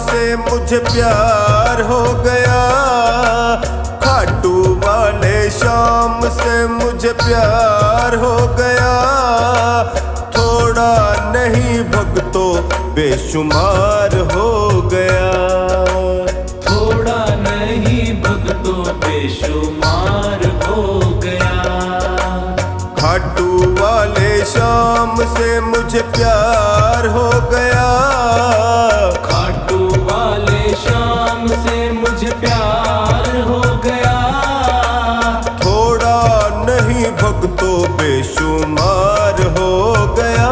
से मुझे प्यार हो गया, खाटू वाले श्याम से मुझे प्यार हो गया। थोड़ा नहीं भक्तों बेशुमार हो गया, थोड़ा नहीं भक्तों बेशुमार हो गया। खाटू वाले श्याम से मुझे प्यार हो गया, खाटू वाले श्याम से मुझे प्यार हो गया। थोड़ा नहीं भक्तों बेशुमार हो गया।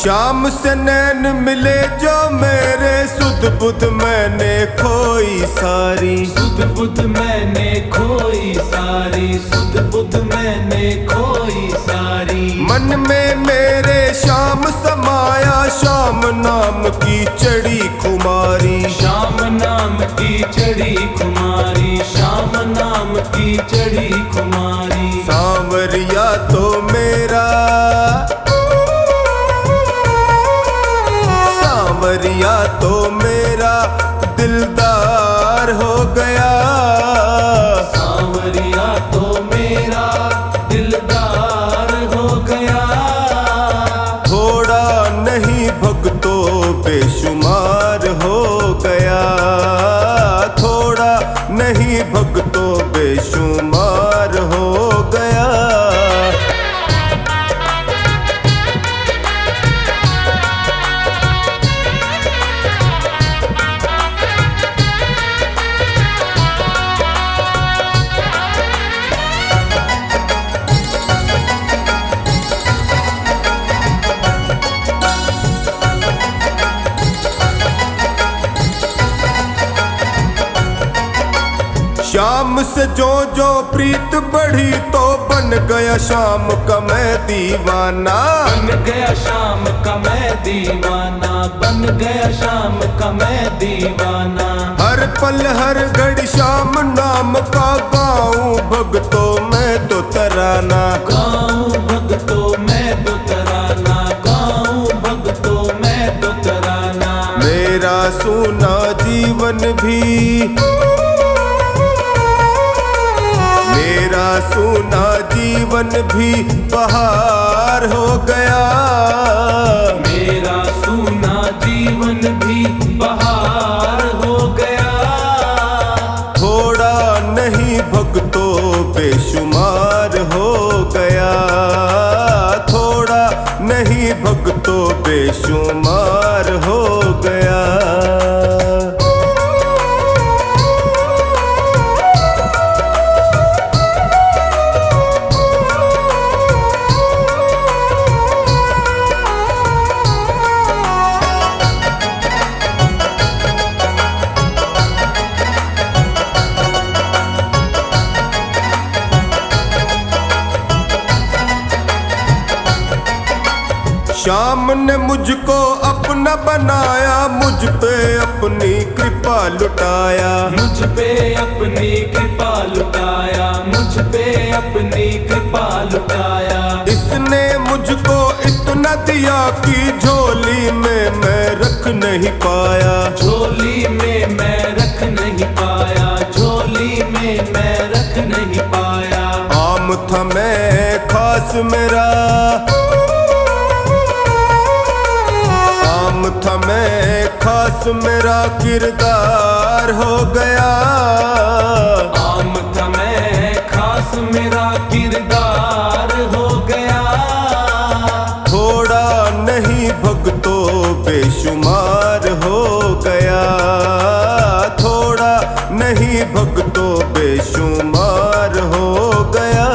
श्याम से नैन मिले जो मेरे, सुध बुध मैंने खोई सारी, सुध बुध मैंने खोई सारी, सुध बुध मैंने खोई सारी। मन में मेरे श्याम समाया, श्याम नाम की चढ़ी खुमारी, श्याम नाम की चढ़ी खुमारी, श्याम नाम की चढ़ी खुमारी। सांवरिया तो मेरा, सांवरिया तो मेरा दिलदार हो गया, सांवरिया तो मेरा दिलदार हो गया। थोड़ा नहीं भक्तों बेशुमार हो गया, थोड़ा नहीं भक्तों बेशुमार हो गया। श्याम से जो जो प्रीत बढ़ी, तो बन गया श्याम का मैं दीवाना, बन गया श्याम का मैं दीवाना, बन गया श्याम का मैं दीवाना। हर पल हर घड़ी श्याम नाम का गाऊं भक्तों मैं तो तराना, गाऊं भक्तों मैं तो तराना, गाऊं भक्तों मैं तो तराना। मेरा सूना जीवन भी, मेरा सूना जीवन भी बहार हो गया, मेरा सूना जीवन भी बहार हो गया। थोड़ा नहीं भक्तों बेशुमार हो गया, थोड़ा नहीं भक्तों बेशुमार हो गया। श्याम ने मुझको अपना बनाया, मुझ पे अपनी कृपा लुटाया, मुझ पे अपनी कृपा लुटाया, मुझ पे अपनी कृपा लुटाया। इसने मुझको इतना दिया कि झोली में मैं रख नहीं पाया, झोली में मैं रख नहीं पाया, झोली में मैं रख नहीं पाया। आम था मैं खास मेरा, आम था मैं खास मेरा किरदार हो गया, आम था मैं खास मेरा किरदार हो गया। थोड़ा नहीं भक्तों बेशुमार हो गया, थोड़ा नहीं भक्तों बेशुमार हो गया।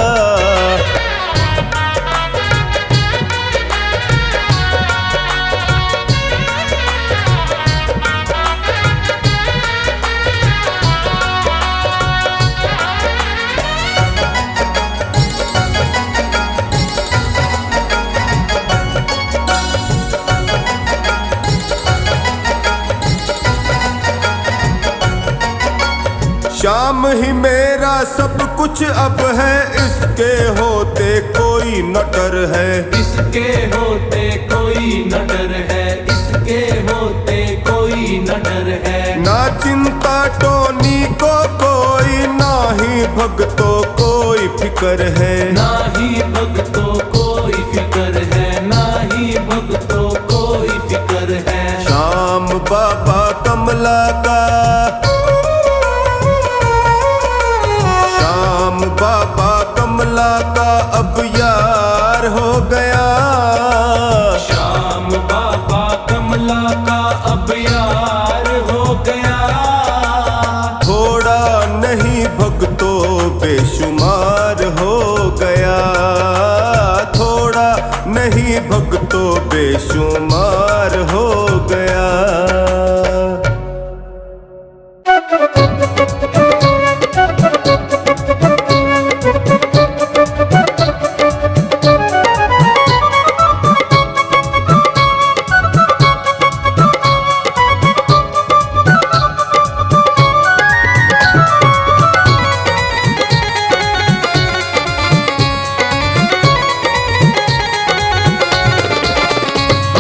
शाम ही मेरा सब कुछ अब है, इसके होते कोई न डर है। इसके होते कोई न डर है, इसके होते कोई न डर है। ना चिंता टोनी को कोई, ना ही भक्तों कोई फिक्र है। ना ही भक्तों कोई फिक्र है, ना ही भक्तों कोई फिक्र है। श्याम बाबा कमला का, श्याम बाबा कमला का अब यार हो गया। श्याम बाबा कमला का अब यार हो गया। थोड़ा नहीं भक्तों बेशुमार हो गया, थोड़ा नहीं भक्तों बेशुमार हो गया।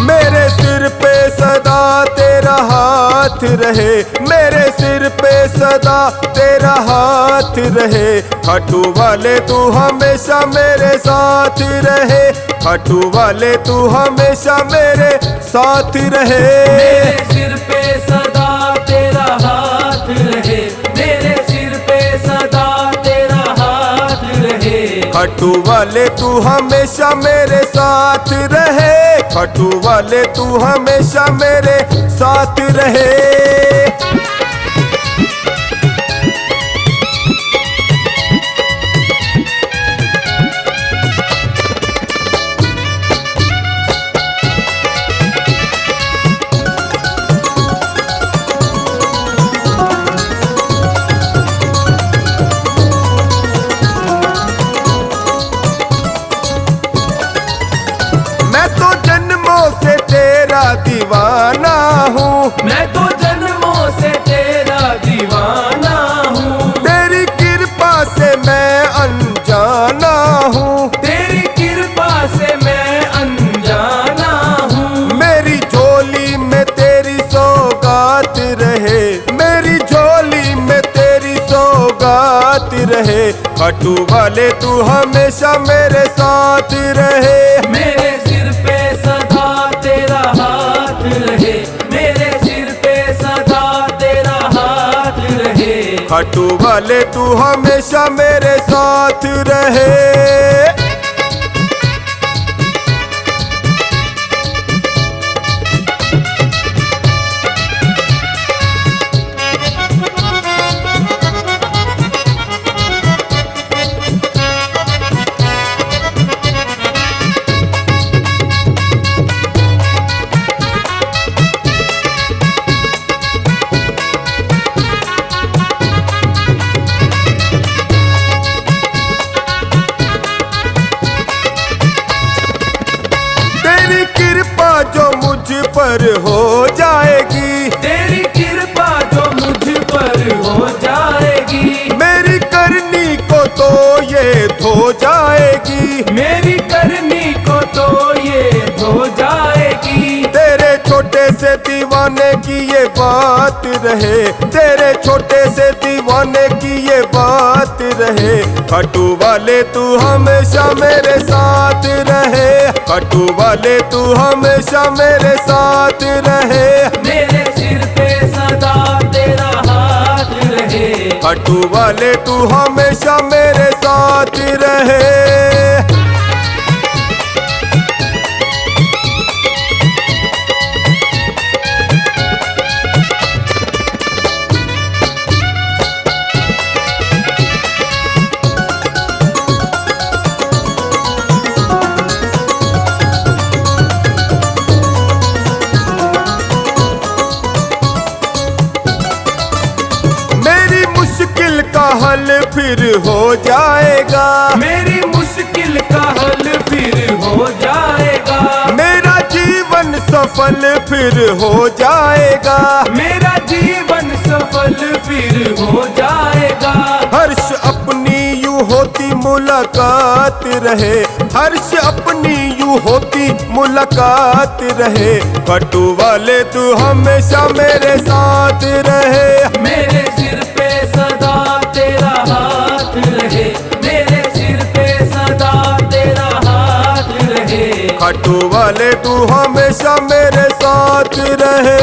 मेरे सिर पे सदा तेरा हाथ रहे, मेरे सिर पे सदा तेरा हाथ रहे। खाटू वाले तू हमेशा मेरे साथ रहे, खाटू वाले तू हमेशा मेरे साथ रहे। मेरे सिर पे सदा तेरा हाथ रहे, मेरे सिर पे सदा तेरा हाथ रहे। खाटू वाले तू हमेशा मेरे साथ रहे, खाटू वाले तू हमेशा मेरे साथ रहे। मैं तो जन्मों से तेरा दीवाना हूँ, मैं तो जन्मों से तेरा दीवाना हूँ। तेरी कृपा से मैं अनजाना हूँ, तेरी कृपा से मैं अनजाना हूँ। मेरी झोली में तेरी सौगात रहे, मेरी झोली में तेरी सौगात रहे। खाटू वाले तू हमेशा मेरे साथ रहे। मेरे सिर पे सदा तेरा हाथ रहे, मेरे सिर पे सदा तेरा हाथ रहे। खाटू वाले तू हमेशा मेरे साथ रहे। तेरी कृपा जो मुझ पर हो जाएगी, तेरी कृपा जो मुझ पर हो जाएगी। मेरी करनी को तो ये धो जाएगी, मेरी करनी को तो ये धो जाएगी। तेरे छोटे से दीवाने की ये बात रहे, तेरे छोटे से दीवाने की ये बात रहे। खाटू वाले तू हमेशा मेरे साथ रहे, खाटू वाले तू हमेशा मेरे साथ रहे। मेरे सिर पे सदा तेरा हाथ रहे, खाटू वाले तू हमेशा मेरे साथ रहे। हल फिर हो जाएगा, मेरी मुश्किल का हल फिर हो जाएगा। मेरा जीवन सफल फिर हो जाएगा, मेरा जीवन सफल फिर हो जाएगा। बात रहे, हर्ष अपनी यूं होती मुलाकात रहे। खट्टू वाले तू हमेशा मेरे साथ रहे। मेरे सिर पे सदा तेरा हाथ रहे, मेरे सिर पे सदा तेरा हाथ रहे। खट्टू वाले तू हमेशा मेरे साथ रहे।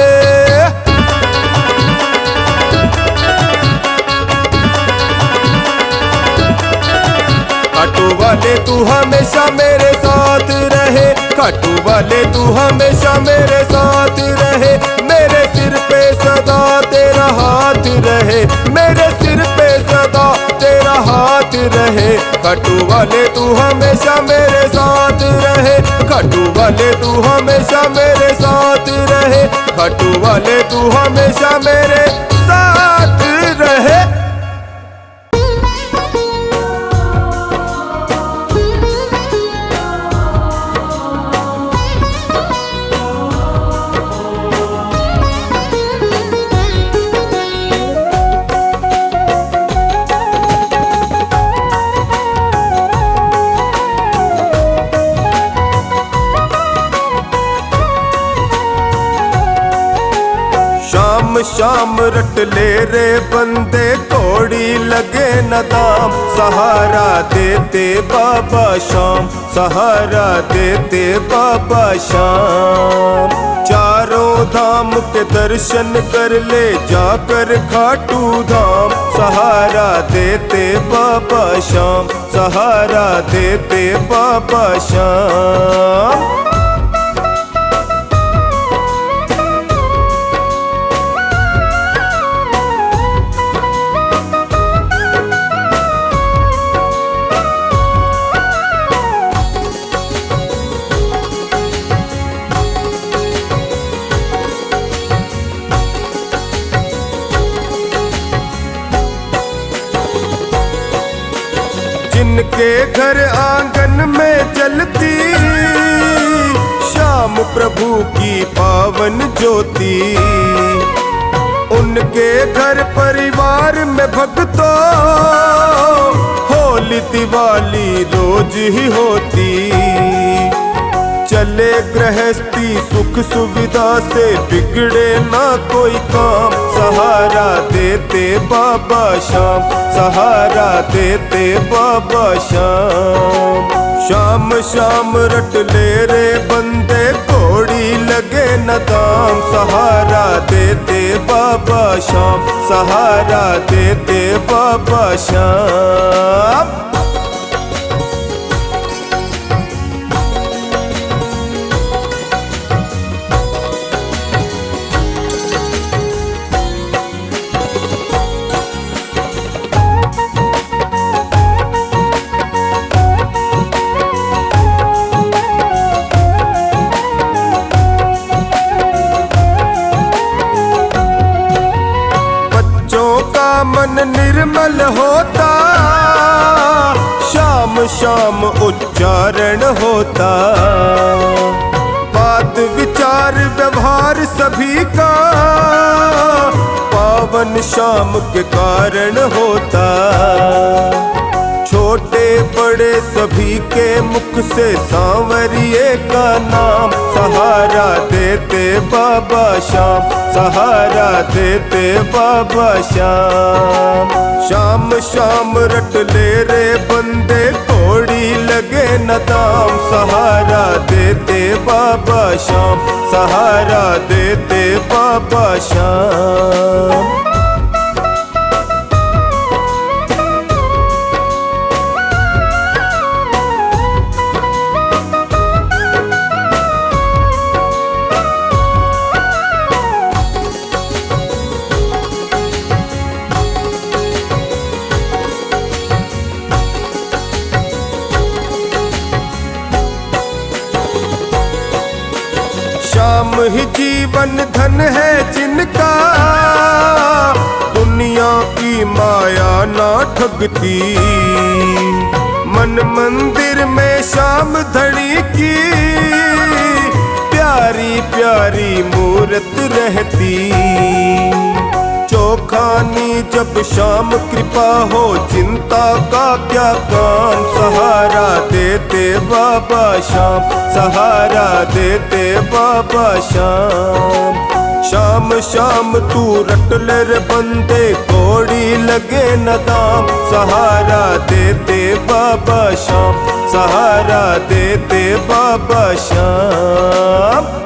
खट्टू वाले तू हमेशा मेरे साथ रहे। खट्टू वाले तू हमेशा मेरे साथ रहे। मेरे सिर पे सदा तेरा हाथ रहे, मेरे सिर पे सदा तेरा हाथ रहे। खट्टू वाले तू हमेशा मेरे साथ रहे। खट्टू वाले तू हमेशा मेरे साथ रहे। खट्टू वाले तू हमेशा मेरे साथ रहे। शाम रट ले रे बंदे, कोड़ी लगे न दाम। सहारा देते बाबा शाम, सहारा देते बाबा शाम। चारों धाम के दर्शन कर ले जाकर खाटू धाम। सहारा देते बाबा शाम, सहारा देते बाबा शाम। जिनके घर आंगन में जलती शाम प्रभु की पावन ज्योति, उनके घर परिवार में भक्तों होली दिवाली रोज ही होती। चले गृहस्थी सुख सुविधा से, बिगड़े ना कोई काम। सहारा देते बाबा शाम, सहारा देते बाबा शाम। शाम शाम रट ले रे बंदे, कोड़ी लगे न दाम। सहारा देते बाबा शाम, सहारा देते बाबा शाम। मन निर्मल होता, शाम शाम उच्चारण होता। बात विचार व्यवहार सभी का पावन शाम के कारण होता। छोटे बड़े सभी के मुख से सांवरिये का नाम। सहारा देते बाबा शाम, सहारा देते बाबा शाम। शाम शाम रट ले रे बंदे, कोड़ी लगे न दाम। सहारा देते बाबा शाम, सहारा देते बाबा शाम। शाम ही जीवन धन है जिनका, दुनिया की माया ना ठगती। मन मंदिर में शाम धड़ी की, प्यारी प्यारी मूरत रहती। चौक खानी जब शाम कृपा हो चिंता का क्या काम। सहारा देते बाबा शाम, सहारा देते बाबा शाम। शाम शाम तू रट ले रे बंदे कोड़ी लगे न दाम। सहारा देते बाबा शाम, सहारा देते बाबा शाम।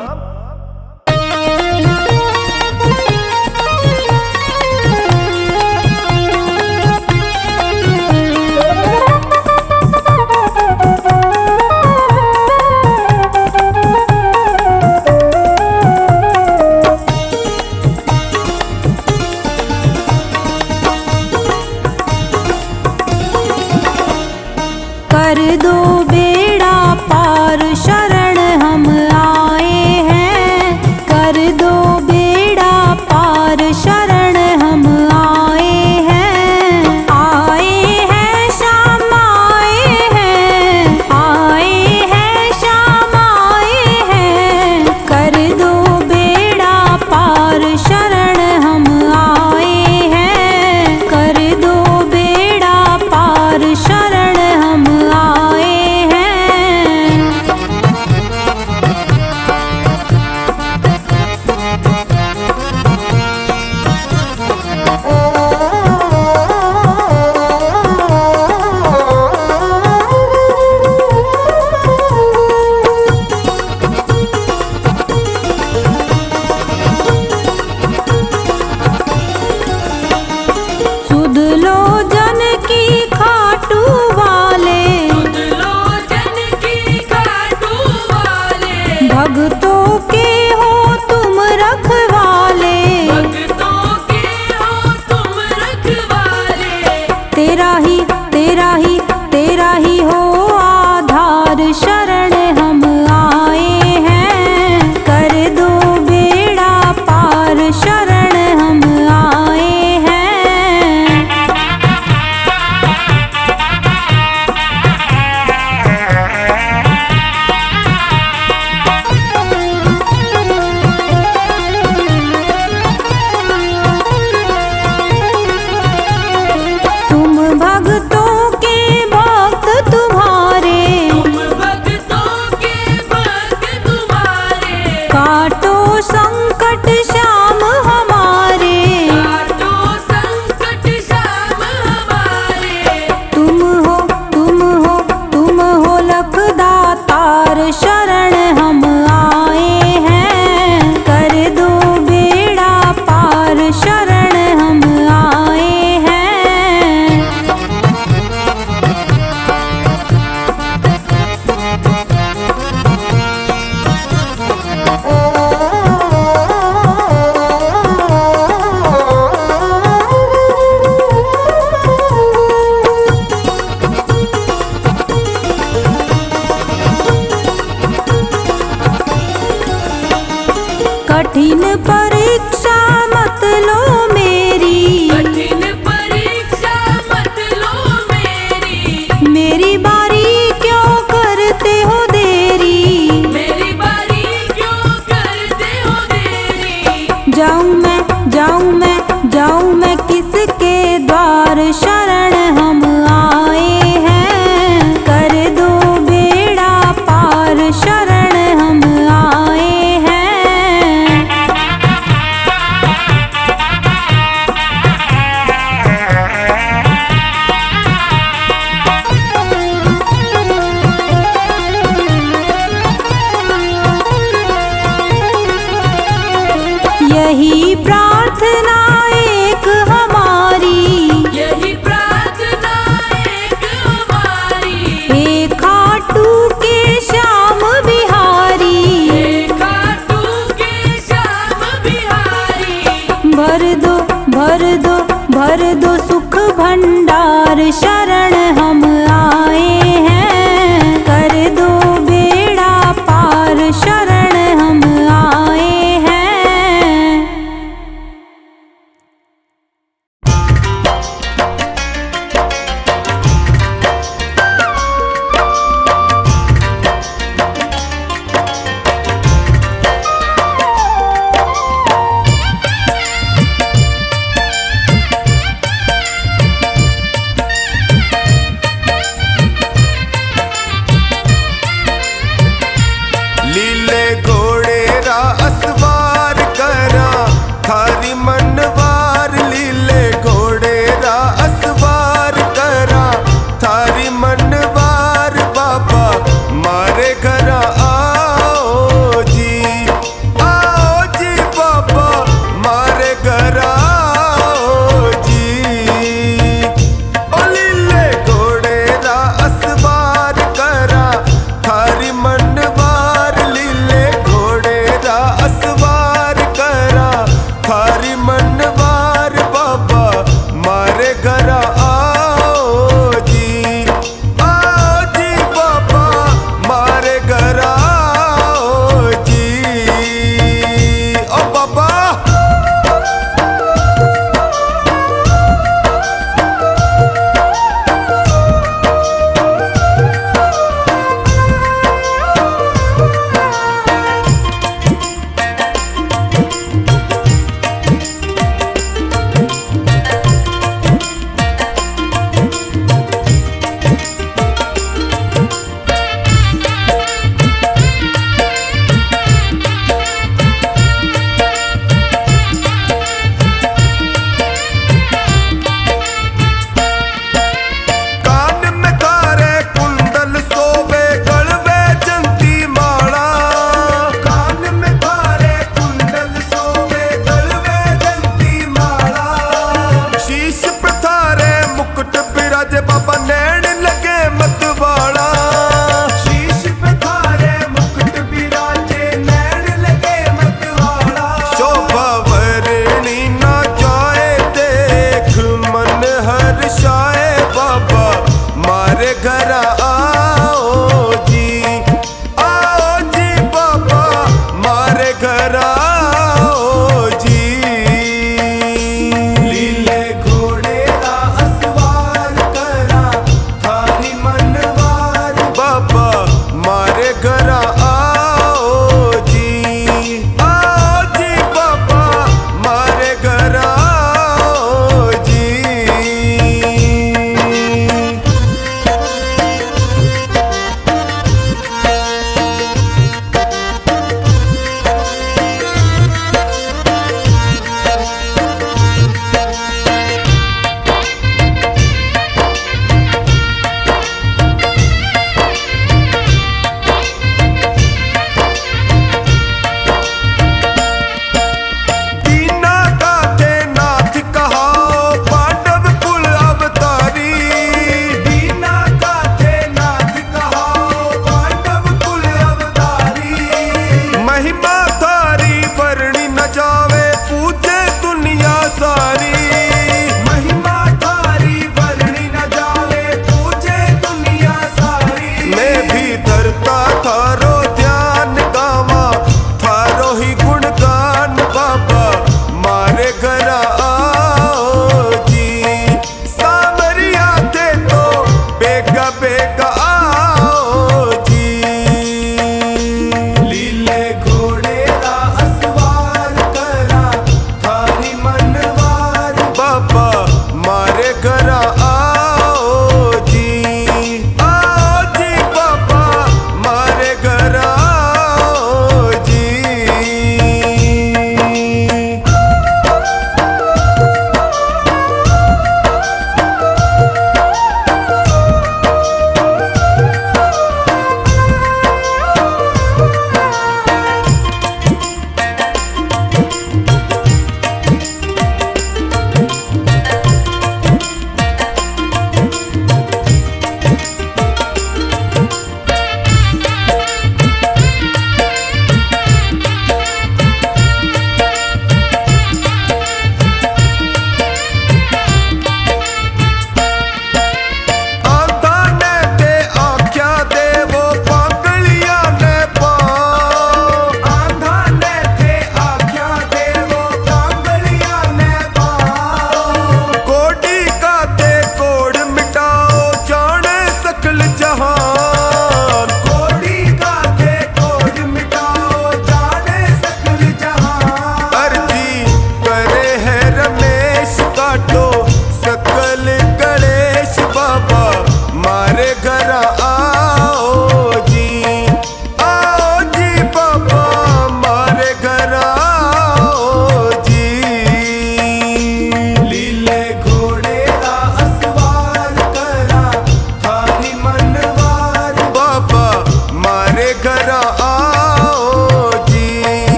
कर दो बेड़ा पार शरण हम आए हैं। कर दो बेड़ा पार शरण हम आए हैं। आए हैं शाम आए हैं, आए हैं शाम आए हैं। कर दो बेड़ा पार शरण हम आए हैं। कर दो बेड़ा पार शरण हम आए हैं। सुध लो जन की खाटू वाले, सुध लो जन की खाटू वाले। भक्तों के हो तुम रखवाले। भक्तों के हो तुम रखवाले। तेरा ही तेरा ही तेरा ही हो आधार शरण हम आए हैं। कर दो बेड़ा पार शरण हम आए हैं। तुम भक्तों के भक्त तुम्हारे। तुम भक्तों के भक्त तुम्हारे। काटो संकट श्याम हमारे। काटो संकट श्याम हमारे। तुम हो तुम हो तुम हो लखदातार शरण हम आए हैं। कर दो बेड़ा पार शरण हम आए हैं। कठिन परीक्षा मत लो मेरी। कठिन परीक्षा मत लो मेरी। मेरी बारी क्यों करते हो देरी। मेरी बारी क्यों करते हो देरी। जाऊं मैं जाऊं मैं जाऊं मैं किसके द्वार शरण हम आए हैं। कर दो बेड़ा पार शरण हम आए हैं। यही प्रार्थना एक हमारी। यही प्रार्थना एक हमारी। हे खाटू के श्याम बिहारी। हे खाटू के श्याम बिहारी। भर दो भर दो भर दो सुख भंडार शरण हम आए हैं। कर दो बेड़ा पार शरण हम आए हैं।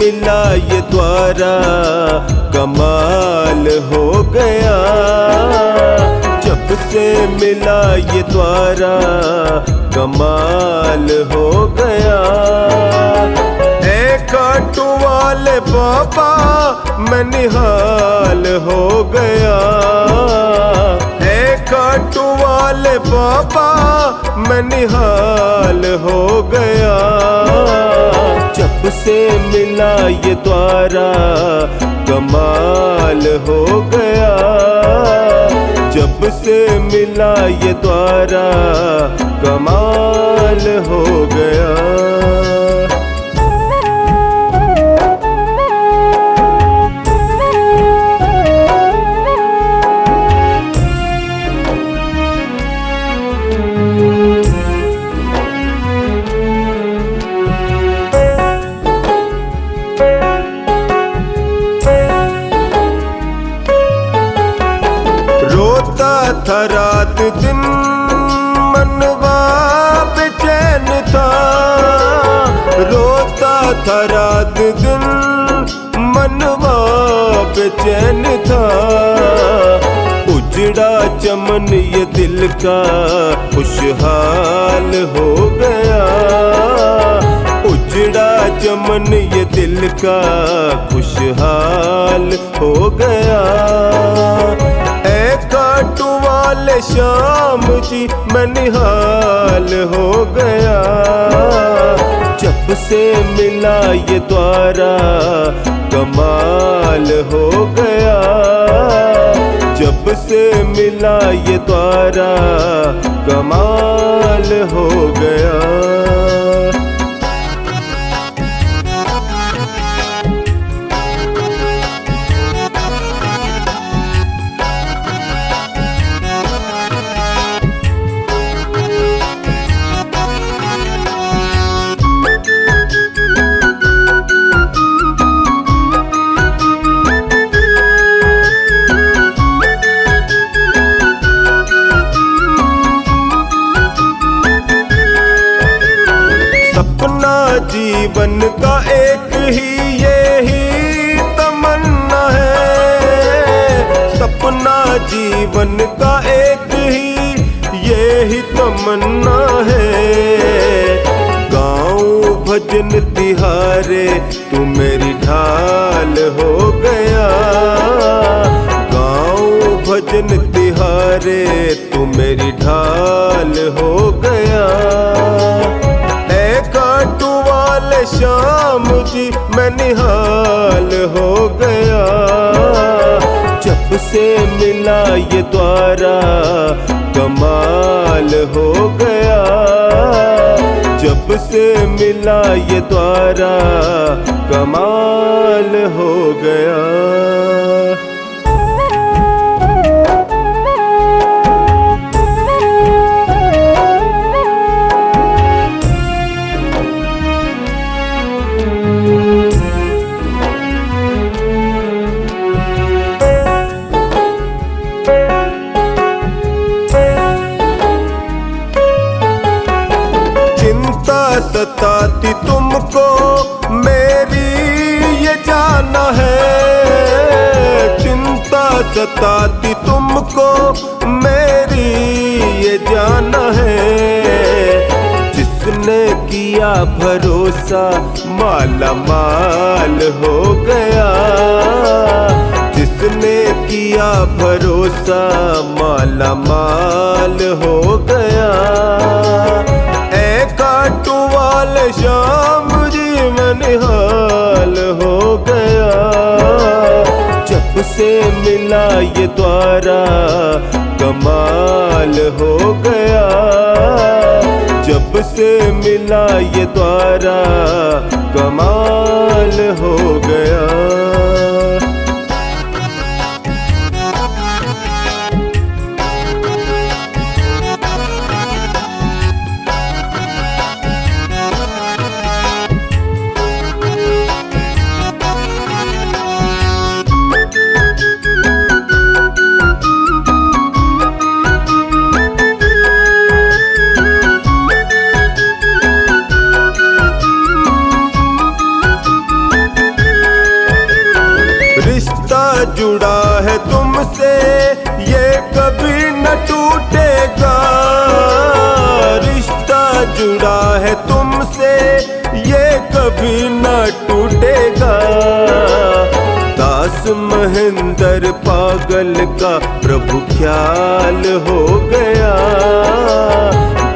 मिला ये द्वारा कमाल हो गया, जब से मिला ये द्वारा कमाल हो गया। खाटू वाले बाबा मैं निहाल हो गया, खाटू वाले बाबा मैं निहाल हो गया। जब से मिला ये द्वारा कमाल हो गया, जब से मिला ये द्वारा कमाल हो गया। रोता था रात दिन मनवा बेचैन था, रोता था रात दिन मनवा बेचैन था। उजड़ा चमन ये दिल का खुशहाल हो गया, उजड़ा चमन ये दिल का खुशहाल हो गया। खाटू वाले श्याम जी मैं निहाल हो गया, जब से मिला ये द्वारा कमाल हो गया, जब से मिला ये द्वारा कमाल हो गया। सपना जीवन का एक ही यही तमन्ना है, सपना जीवन का एक ही यही तमन्ना है। गाँव भजन तिहारे तू मेरी ढाल हो गया, गाँव भजन तिहारे तू मेरी ढाल हो गया। खाटू वाले श्याम जी मैं निहाल हो गया, जब से मिला ये द्वारा कमाल हो गया, जब से मिला ये द्वारा कमाल हो गया। सताती तुमको मेरी ये जाना है, चिंता सताती तुमको मेरी ये जाना है। जिसने किया भरोसा माला माल हो गया, जिसने किया भरोसा माला माल हो गया। खाटू वाले श्याम जी मैं निहाल हो गया, जब से मिला ये द्वारा कमाल हो गया, जब से मिला ये द्वारा कमाल हो गया। रिश्ता जुड़ा है तुमसे ये कभी न टूटेगा, रिश्ता जुड़ा है तुमसे ये कभी न टूटेगा। दास महेंद्र पागल का प्रभु ख्याल हो गया,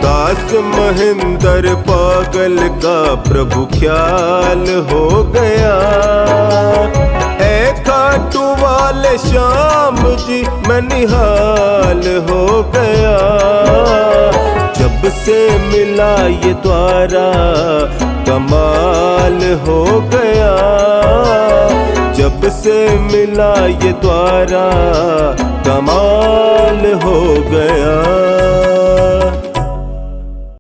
दास महेंद्र पागल का प्रभु ख्याल हो गया। ऐ खाटू वाले श्याम जी मैं निहाल हो गया, जब से मिला ये द्वारा कमाल हो गया, जब से मिला ये द्वारा कमाल हो गया।